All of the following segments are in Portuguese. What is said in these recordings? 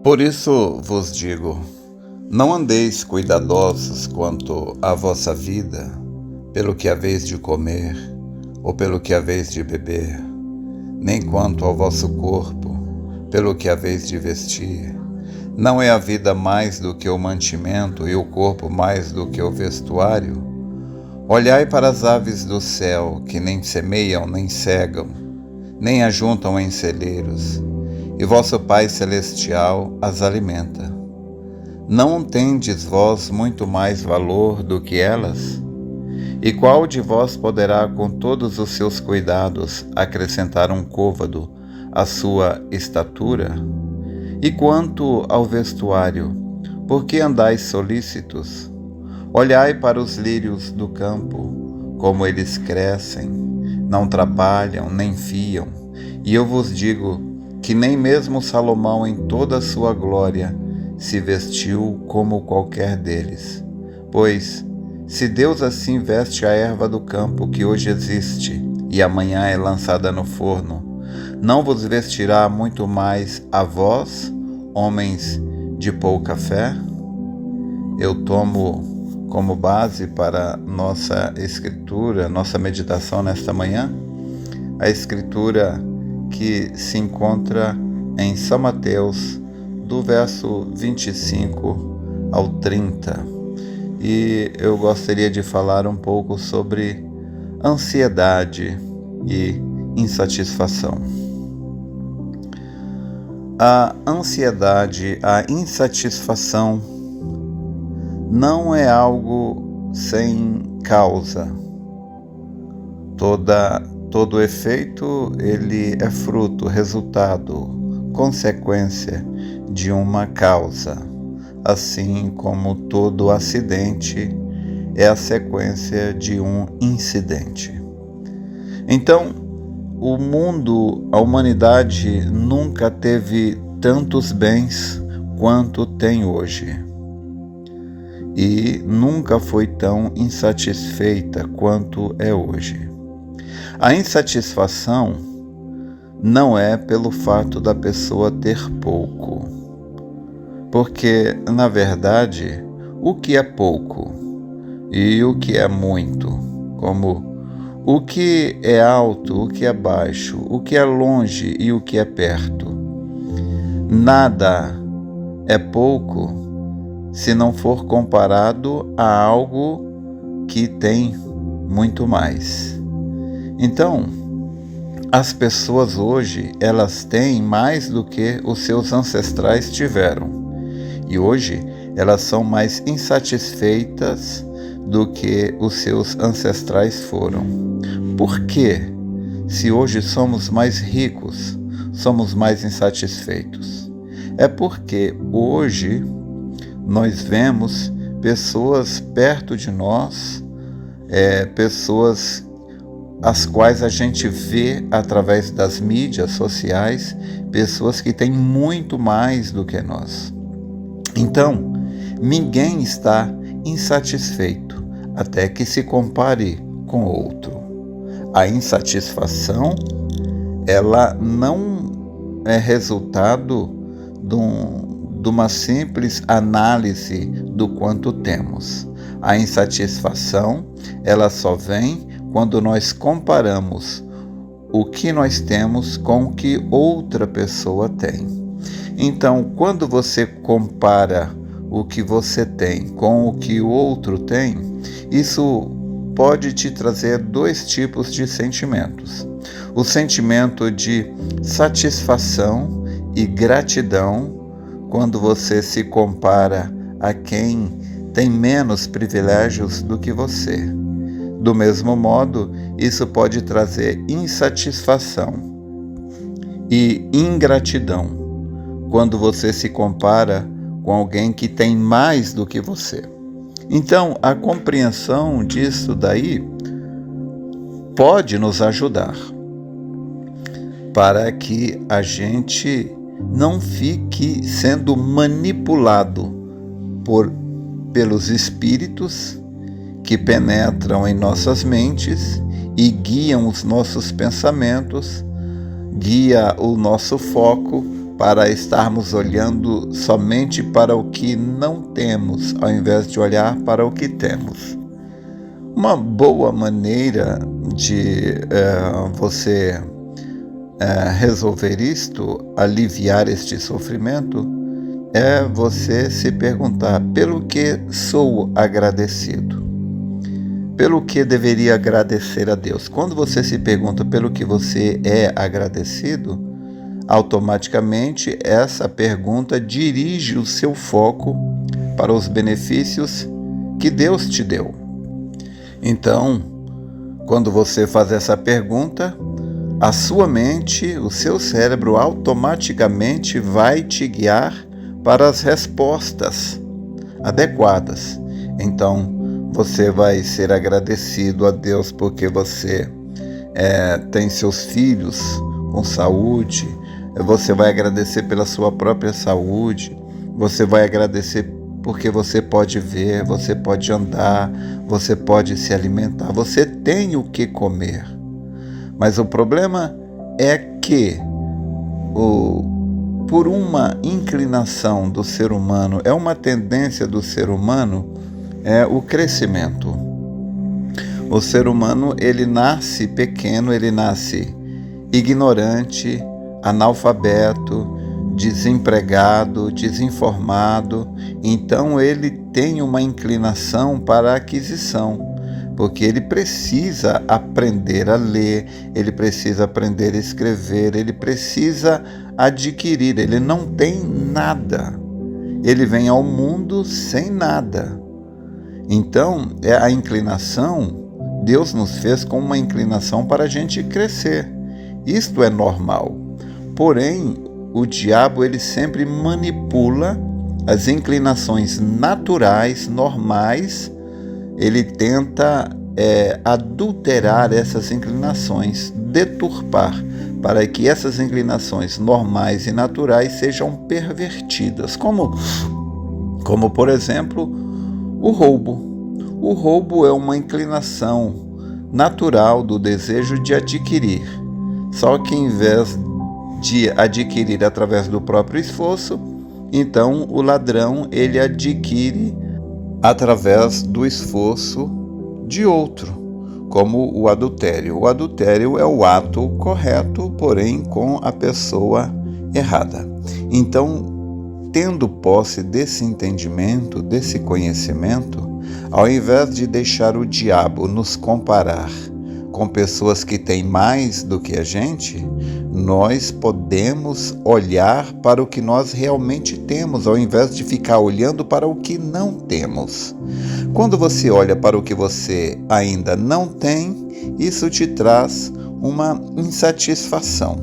Por isso vos digo, não andeis cuidadosos quanto à vossa vida, pelo que haveis de comer, ou pelo que haveis de beber, nem quanto ao vosso corpo, pelo que haveis de vestir. Não é a vida mais do que o mantimento, e o corpo mais do que o vestuário? Olhai para as aves do céu, que nem semeiam, nem cegam, nem ajuntam em celeiros, e vosso Pai Celestial as alimenta. Não tendes vós muito mais valor do que elas? E qual de vós poderá, com todos os seus cuidados, acrescentar um côvado à sua estatura? E quanto ao vestuário, por que andais solícitos? Olhai para os lírios do campo, como eles crescem, não trabalham, nem fiam, e eu vos digo que nem mesmo Salomão em toda a sua glória se vestiu como qualquer deles. Pois, se Deus assim veste a erva do campo que hoje existe e amanhã é lançada no forno, não vos vestirá muito mais a vós, homens de pouca fé? Eu tomo como base para nossa escritura, nossa meditação nesta manhã, a escritura que se encontra em São Mateus, do verso 25 ao 30. E eu gostaria de falar um pouco sobre ansiedade e insatisfação. A ansiedade, a insatisfação não é algo sem causa. Todo efeito, ele é fruto, resultado, consequência de uma causa, assim como todo acidente é a sequência de um incidente. Então, o mundo, a humanidade nunca teve tantos bens quanto tem hoje. E nunca foi tão insatisfeita quanto é hoje. A insatisfação não é pelo fato da pessoa ter pouco, porque, na verdade, o que é pouco e o que é muito, como o que é alto, o que é baixo, o que é longe e o que é perto, nada é pouco se não for comparado a algo que tem muito mais. Então, as pessoas hoje, elas têm mais do que os seus ancestrais tiveram. E hoje, elas são mais insatisfeitas do que os seus ancestrais foram. Por quê? Se hoje somos mais ricos, somos mais insatisfeitos? É porque hoje nós vemos pessoas perto de nós, pessoas as quais a gente vê através das mídias sociais, pessoas que têm muito mais do que nós. Então, ninguém está insatisfeito até que se compare com outro. A insatisfação, ela não é resultado de uma simples análise do quanto temos. A insatisfação, ela só vem quando nós comparamos o que nós temos com o que outra pessoa tem. Então, quando você compara o que você tem com o que o outro tem, isso pode te trazer dois tipos de sentimentos. O sentimento de satisfação e gratidão, quando você se compara a quem tem menos privilégios do que você. Do mesmo modo, isso pode trazer insatisfação e ingratidão quando você se compara com alguém que tem mais do que você. Então, a compreensão disso daí pode nos ajudar para que a gente não fique sendo manipulado pelos espíritos que penetram em nossas mentes e guiam os nossos pensamentos, guia o nosso foco para estarmos olhando somente para o que não temos, ao invés de olhar para o que temos. Uma boa maneira de você resolver isto, aliviar este sofrimento, é você se perguntar: pelo que sou agradecido? Pelo que deveria agradecer a Deus? Quando você se pergunta pelo que você é agradecido, automaticamente essa pergunta dirige o seu foco para os benefícios que Deus te deu. Então, quando você faz essa pergunta, a sua mente, o seu cérebro automaticamente vai te guiar para as respostas adequadas. Então, você vai ser agradecido a Deus porque você tem seus filhos com saúde, você vai agradecer pela sua própria saúde, você vai agradecer porque você pode ver, você pode andar, você pode se alimentar, você tem o que comer. Mas o problema é que, por uma inclinação do ser humano, é uma tendência do ser humano, é o crescimento. O ser humano, ele nasce pequeno, ele nasce ignorante, analfabeto, desempregado, desinformado. Então ele tem uma inclinação para a aquisição, porque ele precisa aprender a ler, ele precisa aprender a escrever, ele precisa adquirir, ele não tem nada. Ele vem ao mundo sem nada. Então, a inclinação, Deus nos fez com uma inclinação para a gente crescer. Isto é normal. Porém, o diabo, ele sempre manipula as inclinações naturais, normais. Ele tenta adulterar essas inclinações, deturpar, para que essas inclinações normais e naturais sejam pervertidas. Como por exemplo, o roubo. O roubo é uma inclinação natural do desejo de adquirir. Só que em vez de adquirir através do próprio esforço, então o ladrão, ele adquire através do esforço de outro, como o adultério. O adultério é o ato correto, porém com a pessoa errada. Então, tendo posse desse entendimento, desse conhecimento, ao invés de deixar o diabo nos comparar com pessoas que têm mais do que a gente, nós podemos olhar para o que nós realmente temos, ao invés de ficar olhando para o que não temos. Quando você olha para o que você ainda não tem, isso te traz uma insatisfação.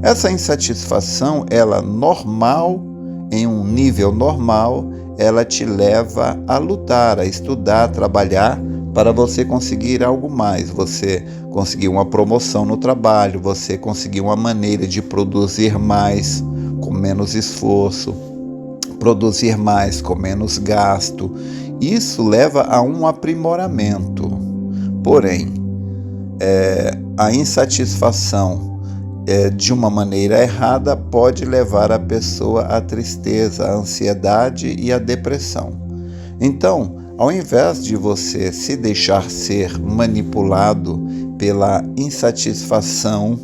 Essa insatisfação, ela normal, em um nível normal, ela te leva a lutar, a estudar, a trabalhar para você conseguir algo mais, você conseguir uma promoção no trabalho, você conseguir uma maneira de produzir mais com menos esforço, produzir mais com menos gasto. Isso leva a um aprimoramento. Porém, a insatisfação de uma maneira errada pode levar a pessoa à tristeza, à ansiedade e à depressão. Então, ao invés de você se deixar ser manipulado pela insatisfação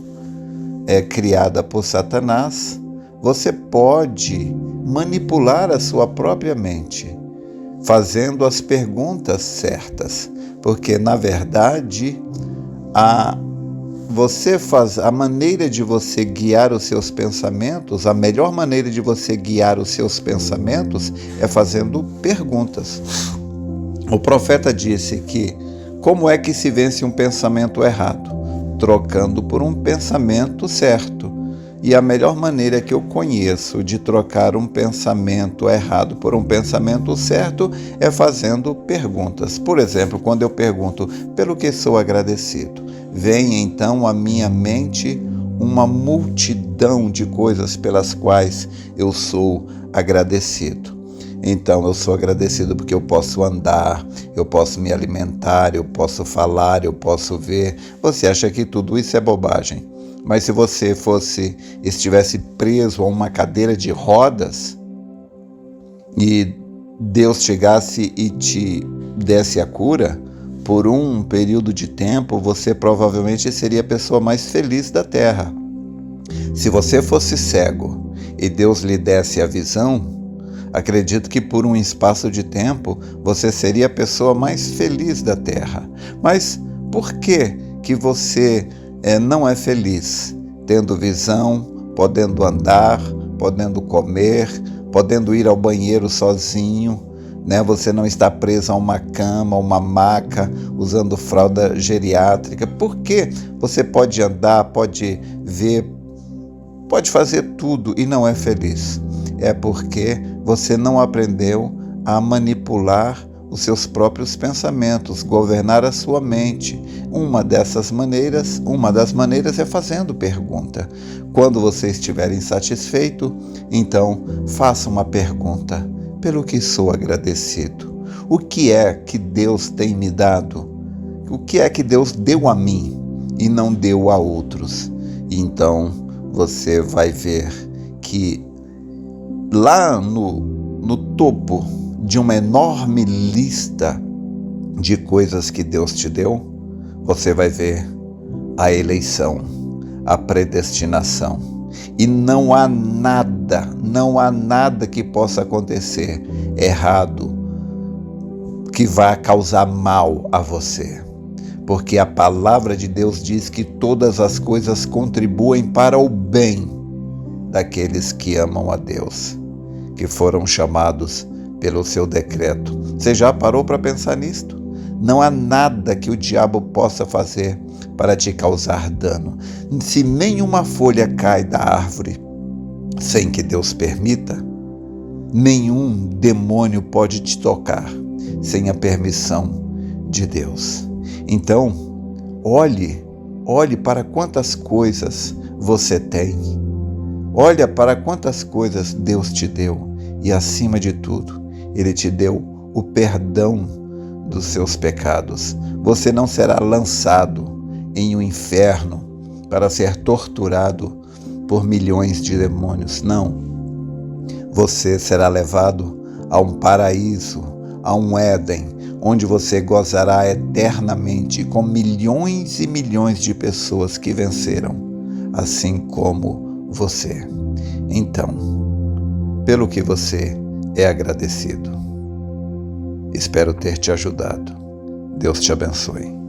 criada por Satanás, você pode manipular a sua própria mente, fazendo as perguntas certas, porque, na verdade, a maneira de você guiar os seus pensamentos, a melhor maneira de você guiar os seus pensamentos é fazendo perguntas. O profeta disse que como é que se vence um pensamento errado? Trocando por um pensamento certo. E a melhor maneira que eu conheço de trocar um pensamento errado por um pensamento certo é fazendo perguntas. Por exemplo, quando eu pergunto pelo que sou agradecido, vem então à minha mente uma multidão de coisas pelas quais eu sou agradecido. Então, eu sou agradecido porque eu posso andar, eu posso me alimentar, eu posso falar, eu posso ver. Você acha que tudo isso é bobagem? Mas se você estivesse preso a uma cadeira de rodas e Deus chegasse e te desse a cura, por um período de tempo você provavelmente seria a pessoa mais feliz da terra. Se você fosse cego e Deus lhe desse a visão, acredito que por um espaço de tempo você seria a pessoa mais feliz da terra. Mas por que você não é feliz? Tendo visão, podendo andar, podendo comer, podendo ir ao banheiro sozinho, né? Você não está preso a uma cama, uma maca, usando fralda geriátrica. Por que você pode andar, pode ver, pode fazer tudo e não é feliz? É porque você não aprendeu a manipular os seus próprios pensamentos, governar a sua mente. Uma das maneiras é fazendo pergunta. Quando você estiver insatisfeito, então faça uma pergunta: pelo que sou agradecido? O que é que Deus tem me dado? O que é que Deus deu a mim e não deu a outros? Então você vai ver que lá no topo de uma enorme lista de coisas que Deus te deu, você vai ver a eleição, a predestinação. E não há nada que possa acontecer errado que vá causar mal a você. Porque a palavra de Deus diz que todas as coisas contribuem para o bem daqueles que amam a Deus, que foram chamados pelo seu decreto. Você já parou para pensar nisto? Não há nada que o diabo possa fazer para te causar dano. Se nenhuma folha cai da árvore sem que Deus permita, nenhum demônio pode te tocar sem a permissão de Deus. Então, olhe para quantas coisas você tem. Olha para quantas coisas Deus te deu e, acima de tudo, Ele te deu o perdão dos seus pecados. Você não será lançado em um inferno para ser torturado por milhões de demônios. Não. Você será levado a um paraíso, a um Éden, onde você gozará eternamente com milhões e milhões de pessoas que venceram, assim como você. Então, pelo que você é agradecido. Espero ter te ajudado. Deus te abençoe.